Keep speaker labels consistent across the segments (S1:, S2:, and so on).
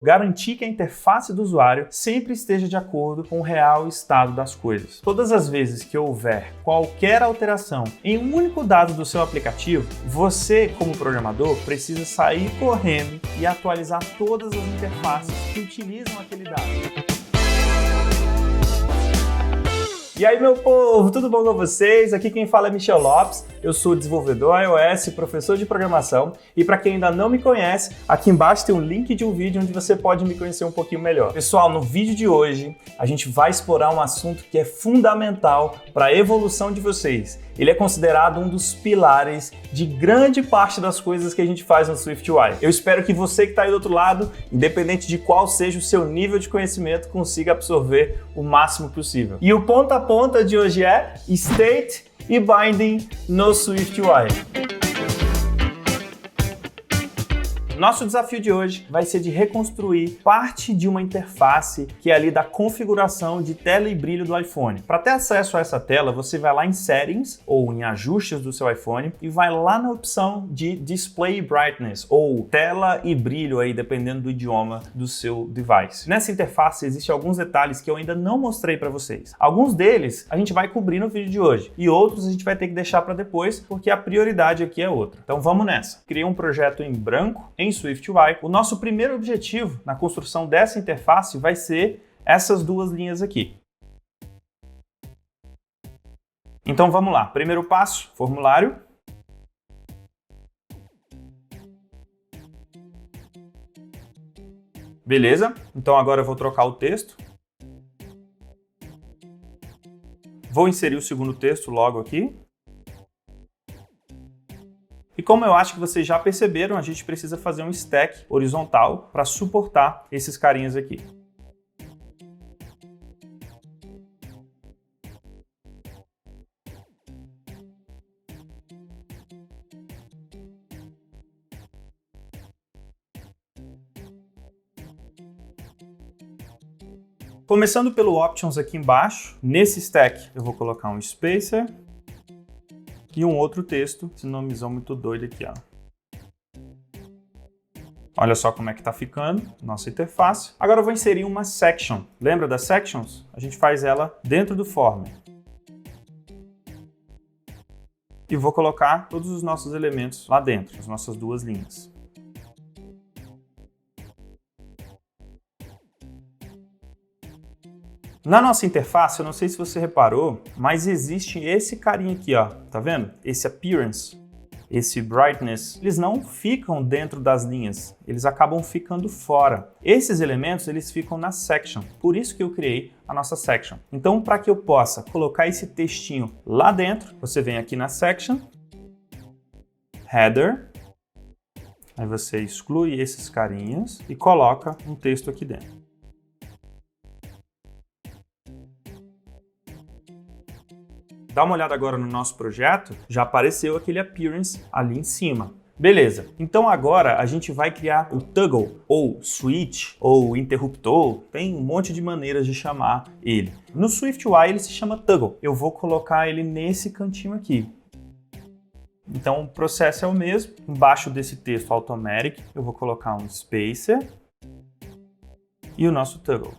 S1: Garantir que a interface do usuário sempre esteja de acordo com o real estado das coisas. Todas as vezes que houver qualquer alteração em um único dado do seu aplicativo, você, como programador, precisa sair correndo e atualizar todas as interfaces que utilizam aquele dado. E aí, meu povo, tudo bom com vocês? Aqui quem fala é Michel Lopes, eu sou desenvolvedor iOS, professor de programação, e para quem ainda não me conhece, aqui embaixo tem um link de um vídeo onde você pode me conhecer um pouquinho melhor. Pessoal, no vídeo de hoje, a gente vai explorar um assunto que é fundamental para a evolução de vocês. Ele é considerado um dos pilares de grande parte das coisas que a gente faz no SwiftUI. Eu espero que você que está aí do outro lado, independente de qual seja o seu nível de conhecimento, consiga absorver o máximo possível. E o ponto a ponta de hoje é State e Binding no SwiftUI. Nosso desafio de hoje vai ser de reconstruir parte de uma interface que é ali da configuração de tela e brilho do iPhone. Para ter acesso a essa tela, você vai lá em Settings ou em Ajustes do seu iPhone e vai lá na opção de Display Brightness ou tela e brilho aí, dependendo do idioma do seu device. Nessa interface existem alguns detalhes que eu ainda não mostrei para vocês. Alguns deles a gente vai cobrir no vídeo de hoje e outros a gente vai ter que deixar para depois porque a prioridade aqui é outra. Então vamos nessa. Criei um projeto em branco em SwiftUI. O nosso primeiro objetivo na construção dessa interface vai ser essas duas linhas aqui. Então vamos lá. Primeiro passo, formulário. Beleza? Então agora eu vou trocar o texto. Vou inserir o segundo texto logo aqui. E como eu acho que vocês já perceberam, a gente precisa fazer um stack horizontal para suportar esses carinhas aqui. Começando pelo Options aqui embaixo, nesse stack eu vou colocar um spacer e um outro texto, esse nomezão muito doido aqui, ó. Olha só como é que tá ficando nossa interface. Agora eu vou inserir uma section. Lembra das sections? A gente faz ela dentro do form. E vou colocar todos os nossos elementos lá dentro, as nossas duas linhas. Na nossa interface, eu não sei se você reparou, mas existe esse carinha aqui, ó, tá vendo? Esse appearance, esse brightness, eles não ficam dentro das linhas, eles acabam ficando fora. Esses elementos, eles ficam na section, por isso que eu criei a nossa section. Então, para que eu possa colocar esse textinho lá dentro, você vem aqui na section, header, aí você exclui esses carinhas e coloca um texto aqui dentro. Dá uma olhada agora no nosso projeto, já apareceu aquele appearance ali em cima. Beleza, então agora a gente vai criar o toggle, ou switch, ou interruptor, tem um monte de maneiras de chamar ele. No SwiftUI ele se chama toggle, eu vou colocar ele nesse cantinho aqui. Então o processo é o mesmo, embaixo desse texto automatic eu vou colocar um spacer e o nosso toggle.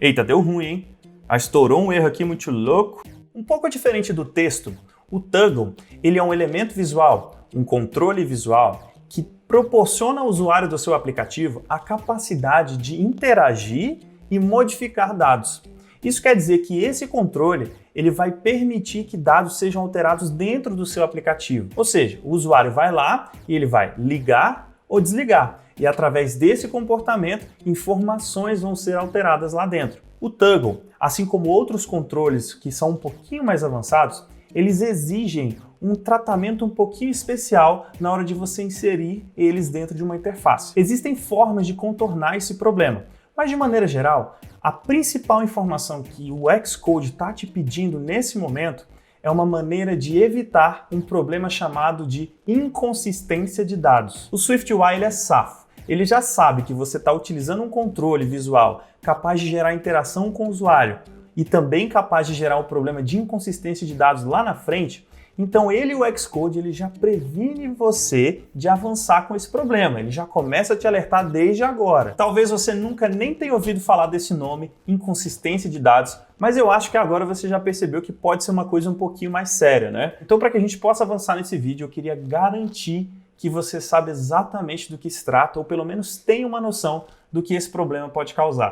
S1: Eita, deu ruim, hein? Estourou um erro aqui muito louco. Um pouco diferente do texto, o toggle ele é um elemento visual, um controle visual que proporciona ao usuário do seu aplicativo a capacidade de interagir e modificar dados. Isso quer dizer que esse controle ele vai permitir que dados sejam alterados dentro do seu aplicativo. Ou seja, o usuário vai lá e ele vai ligar ou desligar. E através desse comportamento, informações vão ser alteradas lá dentro. O toggle, assim como outros controles que são um pouquinho mais avançados, eles exigem um tratamento um pouquinho especial na hora de você inserir eles dentro de uma interface. Existem formas de contornar esse problema, mas de maneira geral, a principal informação que o Xcode está te pedindo nesse momento é uma maneira de evitar um problema chamado de inconsistência de dados. O SwiftUI ele é safo. Ele já sabe que você está utilizando um controle visual capaz de gerar interação com o usuário e também capaz de gerar um problema de inconsistência de dados lá na frente, Então o Xcode ele já previne você de avançar com esse problema, ele já começa a te alertar desde agora. Talvez você nunca nem tenha ouvido falar desse nome, inconsistência de dados, mas eu acho que agora você já percebeu que pode ser uma coisa um pouquinho mais séria, né? Então, para que a gente possa avançar nesse vídeo, eu queria garantir que você sabe exatamente do que se trata, ou pelo menos tem uma noção do que esse problema pode causar.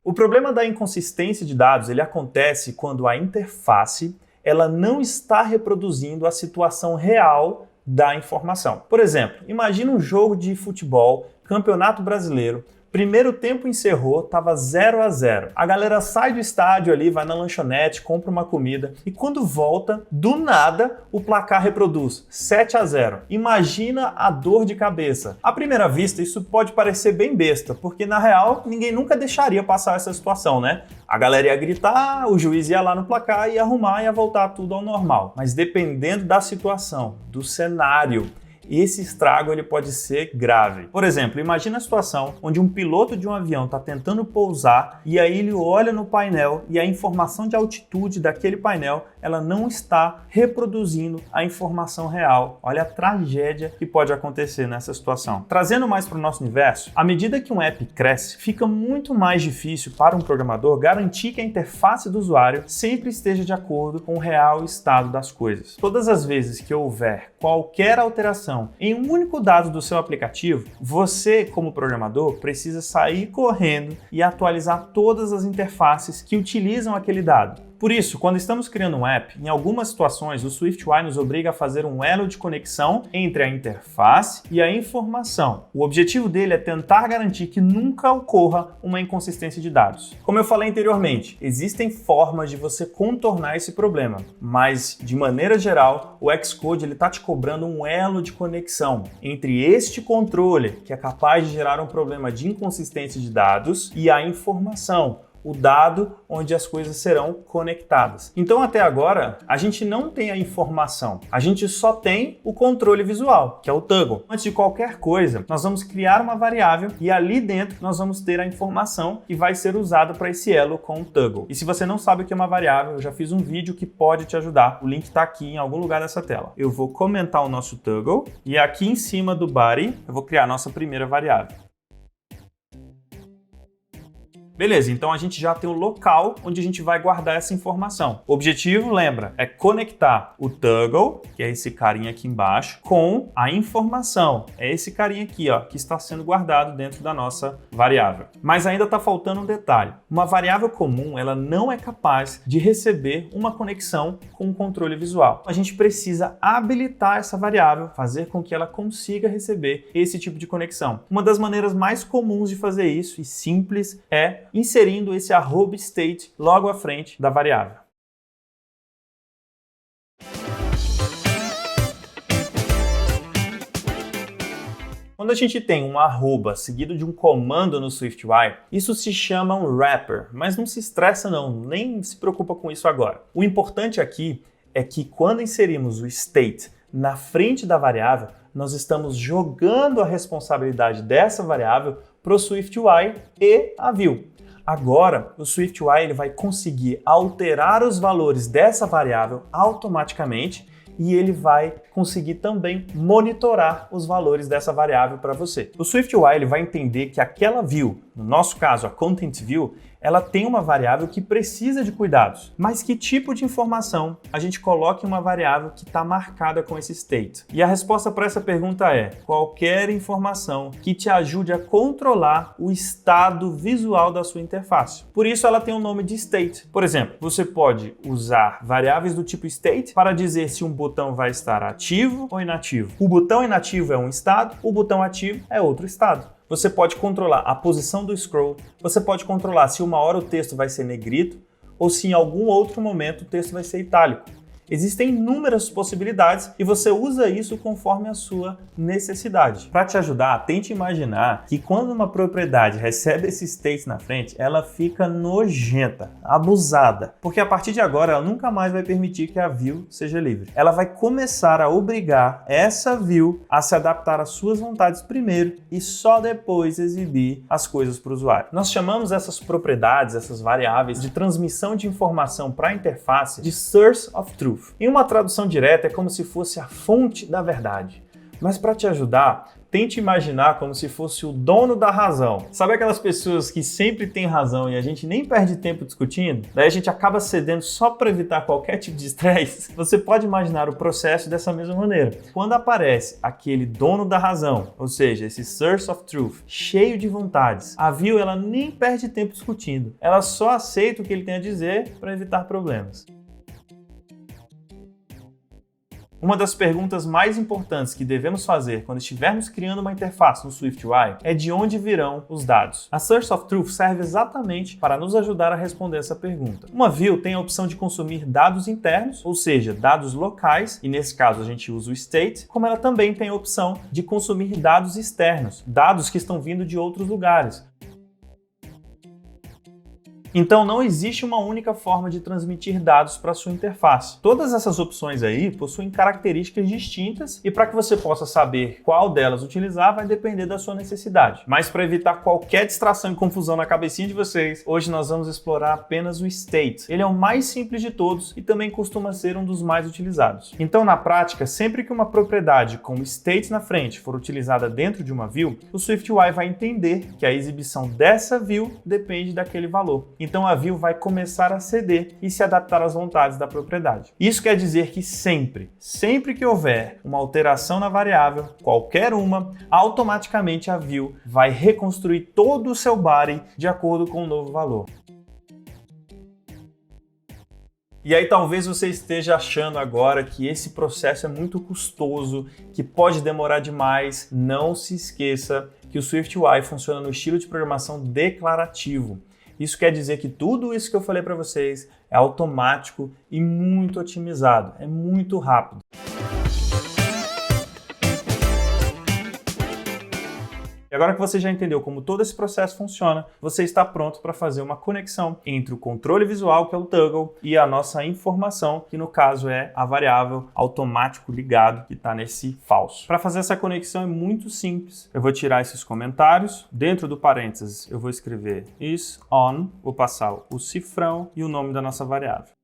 S1: O problema da inconsistência de dados ele acontece quando a interface ela não está reproduzindo a situação real da informação. Por exemplo, imagina um jogo de futebol, Campeonato Brasileiro, primeiro tempo encerrou, estava 0-0. A galera sai do estádio ali, vai na lanchonete, compra uma comida e quando volta, do nada, o placar reproduz 7-0. Imagina a dor de cabeça. À primeira vista, isso pode parecer bem besta, porque na real, ninguém nunca deixaria passar essa situação, né? A galera ia gritar, o juiz ia lá no placar, ia arrumar e ia voltar tudo ao normal. Mas dependendo da situação, do cenário, esse estrago ele pode ser grave. Por exemplo, imagina a situação onde um piloto de um avião está tentando pousar e aí ele olha no painel e a informação de altitude daquele painel ela não está reproduzindo a informação real. Olha a tragédia que pode acontecer nessa situação. Trazendo mais para o nosso universo, à medida que um app cresce, fica muito mais difícil para um programador garantir que a interface do usuário sempre esteja de acordo com o real estado das coisas. Todas as vezes que houver qualquer alteração em um único dado do seu aplicativo, você, como programador, precisa sair correndo e atualizar todas as interfaces que utilizam aquele dado. Por isso, quando estamos criando um app, em algumas situações o SwiftUI nos obriga a fazer um elo de conexão entre a interface e a informação. O objetivo dele é tentar garantir que nunca ocorra uma inconsistência de dados. Como eu falei anteriormente, existem formas de você contornar esse problema, mas de maneira geral, o Xcode está te cobrando um elo de conexão entre este controle, que é capaz de gerar um problema de inconsistência de dados, e a informação, o dado onde as coisas serão conectadas. Então, até agora, a gente não tem a informação, a gente só tem o controle visual, que é o toggle. Antes de qualquer coisa, nós vamos criar uma variável e ali dentro nós vamos ter a informação que vai ser usada para esse elo com o toggle. E se você não sabe o que é uma variável, eu já fiz um vídeo que pode te ajudar. O link está aqui em algum lugar dessa tela. Eu vou comentar o nosso toggle e aqui em cima do body eu vou criar a nossa primeira variável. Beleza, então a gente já tem o local onde a gente vai guardar essa informação. O objetivo, lembra, é conectar o toggle, que é esse carinha aqui embaixo, com a informação. É esse carinha aqui, ó, que está sendo guardado dentro da nossa variável. Mas ainda está faltando um detalhe. Uma variável comum, ela não é capaz de receber uma conexão com o controle visual. A gente precisa habilitar essa variável, fazer com que ela consiga receber esse tipo de conexão. Uma das maneiras mais comuns de fazer isso, e simples, é inserindo esse @state logo à frente da variável. Quando a gente tem um arroba seguido de um comando no SwiftUI, isso se chama um wrapper, mas não se estressa não, nem se preocupa com isso agora. O importante aqui é que quando inserimos o state na frente da variável, nós estamos jogando a responsabilidade dessa variável para o SwiftUI e a view. Agora, o SwiftUI ele vai conseguir alterar os valores dessa variável automaticamente e ele vai conseguir também monitorar os valores dessa variável para você. O SwiftUI ele vai entender que aquela view, no nosso caso a Content View, ela tem uma variável que precisa de cuidados. Mas que tipo de informação a gente coloca em uma variável que está marcada com esse state? E a resposta para essa pergunta é qualquer informação que te ajude a controlar o estado visual da sua interface. Por isso ela tem o nome de state. Por exemplo, você pode usar variáveis do tipo state para dizer se um botão vai estar ativo ou inativo. O botão inativo é um estado, o botão ativo é outro estado. Você pode controlar a posição do scroll, você pode controlar se uma hora o texto vai ser negrito ou se em algum outro momento o texto vai ser itálico. Existem inúmeras possibilidades e você usa isso conforme a sua necessidade. Para te ajudar, tente imaginar que quando uma propriedade recebe esse state na frente, ela fica nojenta, abusada, porque a partir de agora ela nunca mais vai permitir que a view seja livre. Ela vai começar a obrigar essa view a se adaptar às suas vontades primeiro e só depois exibir as coisas para o usuário. Nós chamamos essas propriedades, essas variáveis de transmissão de informação para a interface de source of truth. Em uma tradução direta é como se fosse a fonte da verdade. Mas para te ajudar, tente imaginar como se fosse o dono da razão. Sabe aquelas pessoas que sempre têm razão e a gente nem perde tempo discutindo? Daí a gente acaba cedendo só para evitar qualquer tipo de estresse? Você pode imaginar o processo dessa mesma maneira. Quando aparece aquele dono da razão, ou seja, esse source of truth, cheio de vontades, a view ela nem perde tempo discutindo. Ela só aceita o que ele tem a dizer para evitar problemas. Uma das perguntas mais importantes que devemos fazer quando estivermos criando uma interface no SwiftUI é de onde virão os dados. A Source of Truth serve exatamente para nos ajudar a responder essa pergunta. Uma view tem a opção de consumir dados internos, ou seja, dados locais, e nesse caso a gente usa o state, como ela também tem a opção de consumir dados externos, dados que estão vindo de outros lugares. Então não existe uma única forma de transmitir dados para a sua interface. Todas essas opções aí possuem características distintas e para que você possa saber qual delas utilizar vai depender da sua necessidade. Mas para evitar qualquer distração e confusão na cabecinha de vocês, hoje nós vamos explorar apenas o state. Ele é o mais simples de todos e também costuma ser um dos mais utilizados. Então na prática, sempre que uma propriedade com state na frente for utilizada dentro de uma view, o SwiftUI vai entender que a exibição dessa view depende daquele valor. Então a view vai começar a ceder e se adaptar às vontades da propriedade. Isso quer dizer que sempre que houver uma alteração na variável, qualquer uma, automaticamente a view vai reconstruir todo o seu body de acordo com o novo valor. E aí talvez você esteja achando agora que esse processo é muito custoso, que pode demorar demais. Não se esqueça que o SwiftUI funciona no estilo de programação declarativo. Isso quer dizer que tudo isso que eu falei para vocês é automático e muito otimizado, é muito rápido. E agora que você já entendeu como todo esse processo funciona, você está pronto para fazer uma conexão entre o controle visual, que é o toggle, e a nossa informação, que no caso é a variável automático ligado, que está nesse falso. Para fazer essa conexão é muito simples. Eu vou tirar esses comentários. Dentro do parênteses, eu vou escrever is on, vou passar o cifrão e o nome da nossa variável.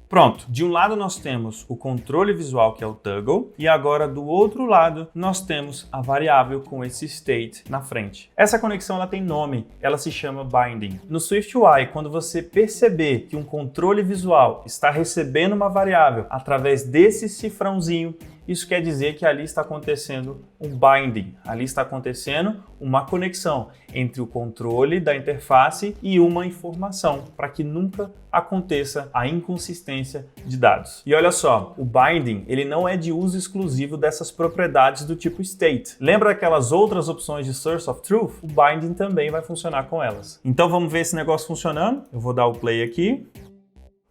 S1: Pronto, de um lado nós temos o controle visual, que é o toggle, e agora do outro lado nós temos a variável com esse state na frente. Essa conexão ela tem nome, ela se chama binding. No SwiftUI, quando você perceber que um controle visual está recebendo uma variável através desse cifrãozinho, isso quer dizer que ali está acontecendo um binding, ali está acontecendo uma conexão entre o controle da interface e uma informação, para que nunca aconteça a inconsistência de dados. E olha só, o binding ele não é de uso exclusivo dessas propriedades do tipo state. Lembra aquelas outras opções de source of truth? O binding também vai funcionar com elas. Então vamos ver esse negócio funcionando? Eu vou dar o play aqui.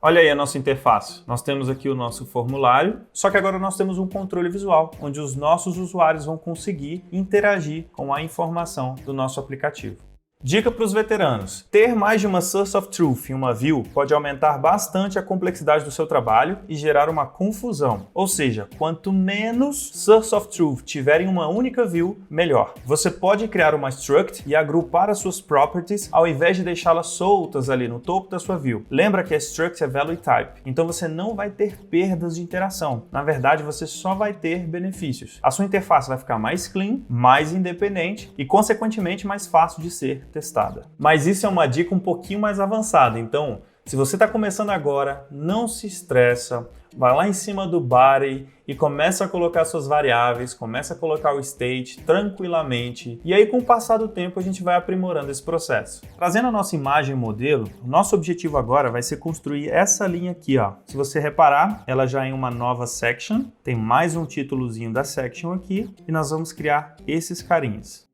S1: Olha aí a nossa interface. Nós temos aqui o nosso formulário, só que agora nós temos um controle visual, onde os nossos usuários vão conseguir interagir com a informação do nosso aplicativo. Dica para os veteranos: ter mais de uma source of truth em uma view pode aumentar bastante a complexidade do seu trabalho e gerar uma confusão. Ou seja, quanto menos source of truth tiver em uma única view, melhor. Você pode criar uma struct e agrupar as suas properties ao invés de deixá-las soltas ali no topo da sua view. Lembra que a struct é value type, então você não vai ter perdas de interação. Na verdade, você só vai ter benefícios. A sua interface vai ficar mais clean, mais independente e, consequentemente, mais fácil de ser testada. Mas isso é uma dica um pouquinho mais avançada, então se você está começando agora, não se estressa, vai lá em cima do body e começa a colocar suas variáveis, começa a colocar o state tranquilamente, e aí com o passar do tempo a gente vai aprimorando esse processo. Trazendo a nossa imagem modelo, o nosso objetivo agora vai ser construir essa linha aqui, ó. Se você reparar, ela já é em uma nova section, tem mais um títulozinho da section aqui, e nós vamos criar esses carinhas.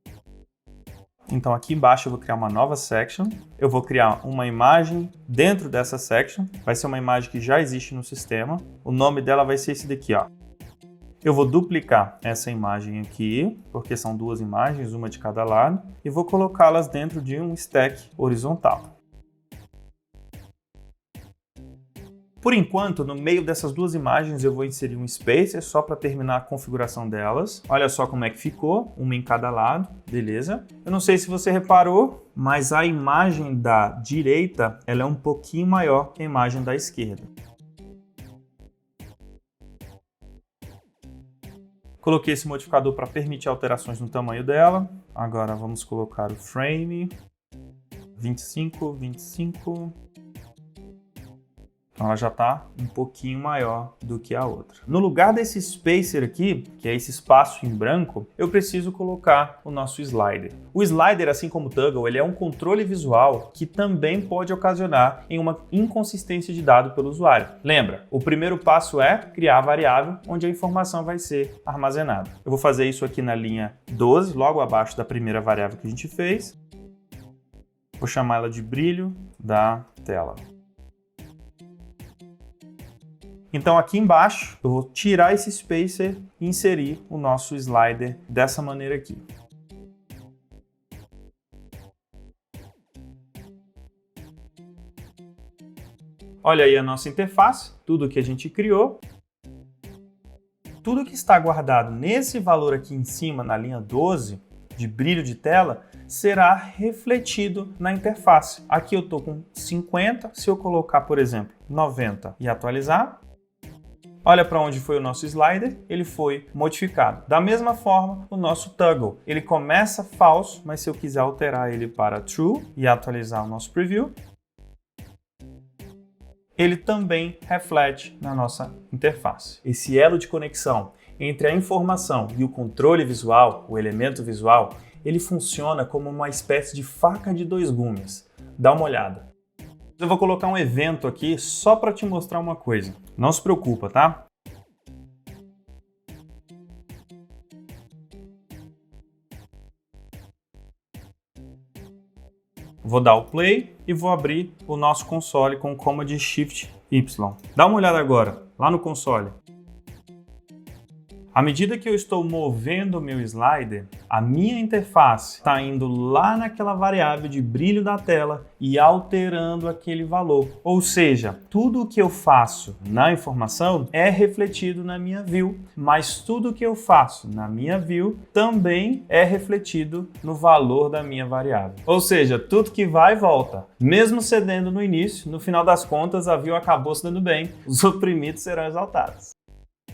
S1: Então aqui embaixo eu vou criar uma nova section, eu vou criar uma imagem dentro dessa section, vai ser uma imagem que já existe no sistema, o nome dela vai ser esse daqui, ó. Eu vou duplicar essa imagem aqui, porque são duas imagens, uma de cada lado, e vou colocá-las dentro de um stack horizontal. Por enquanto, no meio dessas duas imagens eu vou inserir um spacer só para terminar a configuração delas. Olha só como é que ficou, uma em cada lado, beleza? Eu não sei se você reparou, mas a imagem da direita ela é um pouquinho maior que a imagem da esquerda. Coloquei esse modificador para permitir alterações no tamanho dela. Agora vamos colocar o frame 25, 25. Então ela já está um pouquinho maior do que a outra. No lugar desse spacer aqui, que é esse espaço em branco, eu preciso colocar o nosso slider. O slider, assim como o toggle, ele é um controle visual que também pode ocasionar em uma inconsistência de dado pelo usuário. Lembra, o primeiro passo é criar a variável onde a informação vai ser armazenada. Eu vou fazer isso aqui na linha 12, logo abaixo da primeira variável que a gente fez. Vou chamar ela de brilho da tela. Então aqui embaixo eu vou tirar esse spacer e inserir o nosso slider dessa maneira aqui. Olha aí a nossa interface, tudo que a gente criou. Tudo que está guardado nesse valor aqui em cima, na linha 12, de brilho de tela, será refletido na interface. Aqui eu estou com 50, se eu colocar, por exemplo, 90 e atualizar, olha para onde foi o nosso slider, ele foi modificado. Da mesma forma, o nosso toggle, ele começa falso, mas se eu quiser alterar ele para true e atualizar o nosso preview, ele também reflete na nossa interface. Esse elo de conexão entre a informação e o controle visual, o elemento visual, ele funciona como uma espécie de faca de dois gumes. Dá uma olhada. Eu vou colocar um evento aqui só para te mostrar uma coisa. Não se preocupa, tá? Vou dar o play e vou abrir o nosso console com o Command Shift Y. Dá uma olhada agora, lá no console. À medida que eu estou movendo o meu slider, a minha interface está indo lá naquela variável de brilho da tela e alterando aquele valor. Ou seja, tudo o que eu faço na informação é refletido na minha view, mas tudo o que eu faço na minha view também é refletido no valor da minha variável. Ou seja, tudo que vai e volta. Mesmo cedendo no início, no final das contas a view acabou se dando bem, os oprimidos serão exaltados.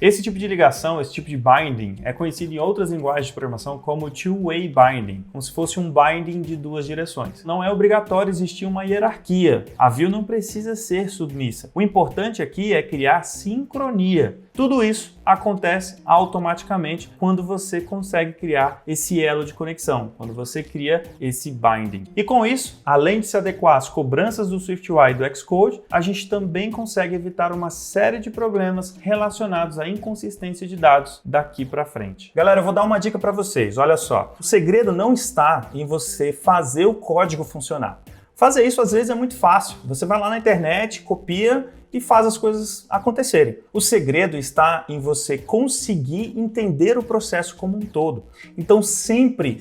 S1: Esse tipo de ligação, esse tipo de binding, é conhecido em outras linguagens de programação como two-way binding, como se fosse um binding de duas direções. Não é obrigatório existir uma hierarquia. A view não precisa ser submissa. O importante aqui é criar sincronia. Tudo isso acontece automaticamente quando você consegue criar esse elo de conexão, quando você cria esse binding. E com isso, além de se adequar às cobranças do SwiftUI e do Xcode, a gente também consegue evitar uma série de problemas relacionados à inconsistência de dados daqui para frente. Galera, eu vou dar uma dica para vocês, olha só. O segredo não está em você fazer o código funcionar. Fazer isso às vezes é muito fácil. Você vai lá na internet, copia e faz as coisas acontecerem. O segredo está em você conseguir entender o processo como um todo. Então sempre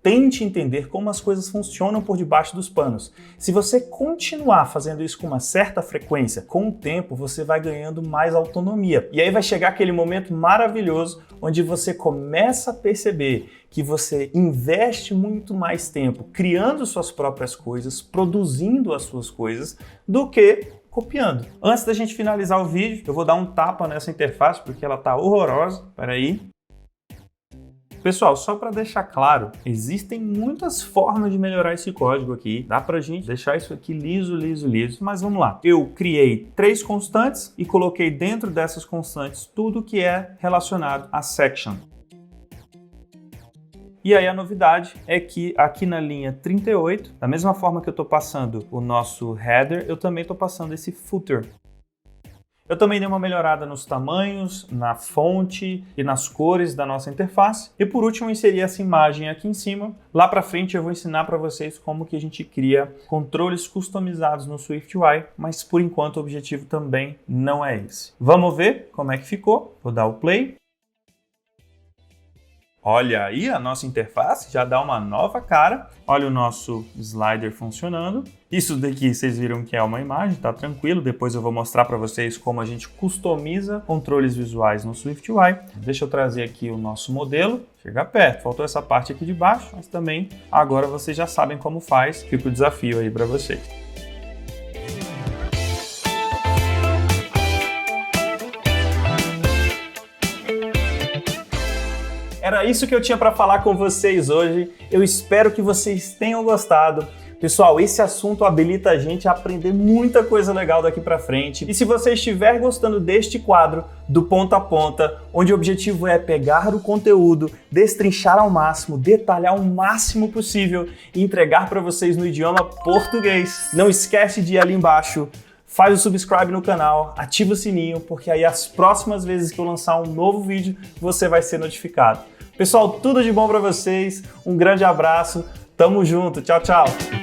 S1: tente entender como as coisas funcionam por debaixo dos panos. Se você continuar fazendo isso com uma certa frequência, com o tempo você vai ganhando mais autonomia. E aí vai chegar aquele momento maravilhoso onde você começa a perceber que você investe muito mais tempo criando suas próprias coisas, produzindo as suas coisas, do que copiando. Antes da gente finalizar o vídeo, eu vou dar um tapa nessa interface porque ela tá horrorosa. Espera aí. Pessoal, só para deixar claro, existem muitas formas de melhorar esse código aqui. Dá pra gente deixar isso aqui liso, mas vamos lá. Eu criei 3 constantes e coloquei dentro dessas constantes tudo que é relacionado a section. E aí a novidade é que aqui na linha 38, da mesma forma que eu estou passando o nosso header, eu também estou passando esse footer. Eu também dei uma melhorada nos tamanhos, na fonte e nas cores da nossa interface. E por último, eu inseri essa imagem aqui em cima. Lá para frente eu vou ensinar para vocês como que a gente cria controles customizados no SwiftUI, mas por enquanto o objetivo também não é esse. Vamos ver como é que ficou? Vou dar o play. Olha aí, a nossa interface já dá uma nova cara. Olha o nosso slider funcionando. Isso daqui vocês viram que é uma imagem, tá tranquilo. Depois eu vou mostrar para vocês como a gente customiza controles visuais no SwiftUI. Deixa eu trazer aqui o nosso modelo. Chega perto, faltou essa parte aqui de baixo, mas também agora vocês já sabem como faz. Fica o desafio aí para vocês. Era isso que eu tinha para falar com vocês hoje. Eu espero que vocês tenham gostado. Pessoal, esse assunto habilita a gente a aprender muita coisa legal daqui para frente. E se você estiver gostando deste quadro, do ponta a ponta, onde o objetivo é pegar o conteúdo, destrinchar ao máximo, detalhar o máximo possível e entregar para vocês no idioma português, não esquece de ir ali embaixo, faz o subscribe no canal, ativa o sininho, porque aí as próximas vezes que eu lançar um novo vídeo, você vai ser notificado. Pessoal, tudo de bom para vocês, um grande abraço, tamo junto, tchau, tchau!